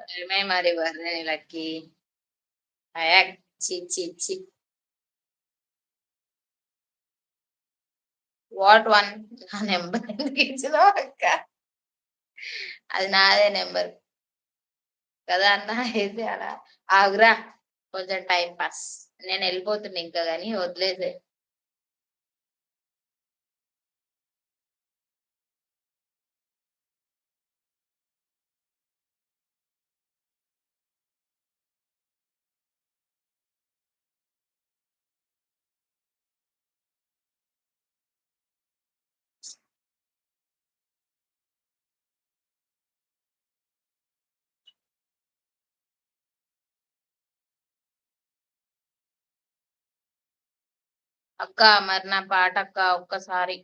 ఏమే మరి బర్రె లక్కీ. అయాక్ చి చి చి. What one? నా నెంబర్ ఎందుకు ఇచ్చినావు అక్క? అది నాదే నెంబర్ కదా అన్న. అయితే అలా ఆగురా, కొంచెం టైం పాస్. నేను వెళ్ళిపోతున్నా ఇంకా, గాని వదిలేసే. అక్క మరి నా పాట అక్క, ఒక్కసారి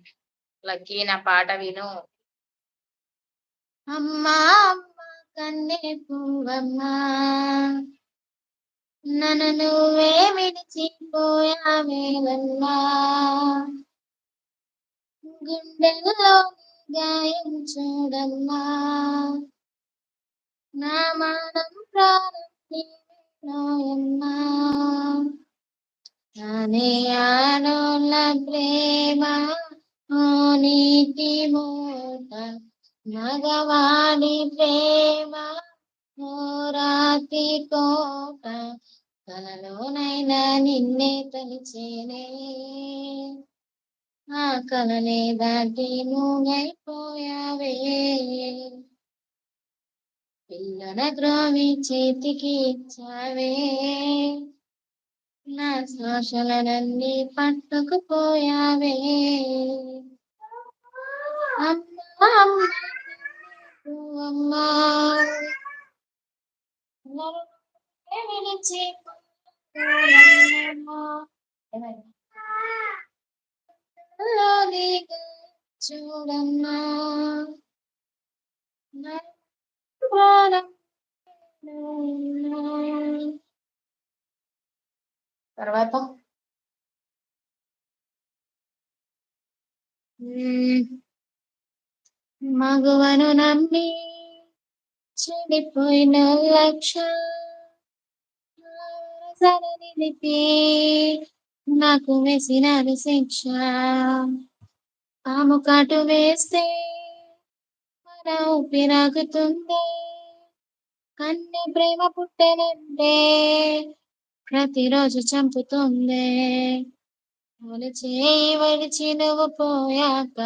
లక్కీ నా పాట విను. అమ్మా అమ్మ కన్నే పువ్వమ్మా, నన్ను నువ్వే విడిచిపోయావేవమ్మా, గుండెల్లో గాయం చూడమ్మా, నా మానం ప్రాణం నీవేనోయమ్మా, అనే ఆడోళ్ళ ప్రేమ ఓ నీటి మూట, మగవాడి ప్రేమ ఓ రాతి కోట, కలలోనైనా నిన్నే తలిచేనే, ఆ కలనే దాటి నువ్వైపోయావే, పిల్లల ద్రోవి చేతికి ఇచ్చావే, నా శ్వాసలనన్నీ పట్టుకుపోయావే, అమ్మా అమ్మా అమ్మా, విడిచిపోయావమ్మా, చూడమ్మా, నా ప్రాణం తర్వాత మగువను నమ్మి చెడిపోయిన లక్ష నిలిపి నాకు వేసినది శిక్ష, పాము కాటు వేస్తే మన ఊపిరాగుతుంది, కన్నె ప్రేమ పుట్టెనంటే ప్రతిరోజు చంపుతుంది, చేయి వడిచి నువ్వు పోయాక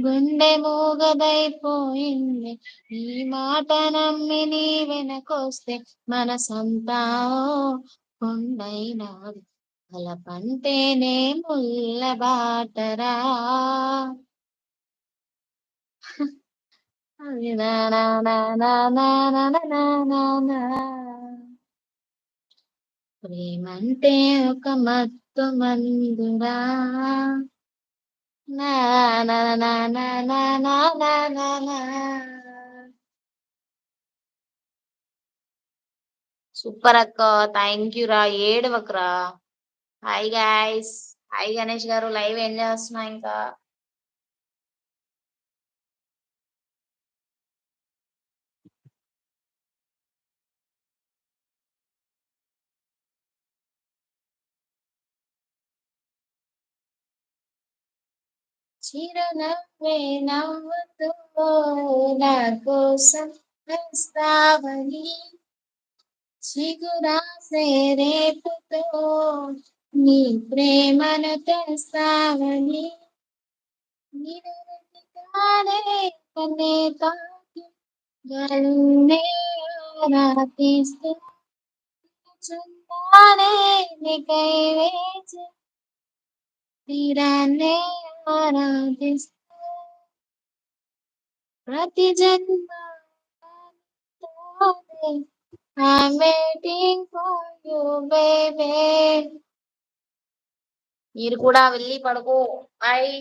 గుండె మూగదైపోయింది, ఈ మాట నమ్మి నీ వెనకొస్తే మనసంతా కొండైనాది, అలపంటేనే ముల్ల బాటరా, ప్రేమంటే ఒక మత్తు మందురా, నా నా నా నా నా నా నా నా. సూపర్ అక్క, థ్యాంక్ యూ రా, ఏడవకరా. హాయ్ గాయ్స్, హాయ్ గణేష్ గారు, లైవ్ ఏం చేస్తున్నా ఇంకా. చిరునవ్వే నవ్వుతూ నా కోసం వస్తావని, చిగురాసే రేపుతో నీ ప్రేమను తెస్తావని, నిరవధికానే కన్నే తాకి గన్నే ఆరాధిస్తూ చుందానే నీకై వేచి తీరాన్నే ఆరాధిస్తూ ప్రతి జన్మ I'm waiting for you, baby. మీరు కూడా వెళ్ళి పడుకో. బాయ్.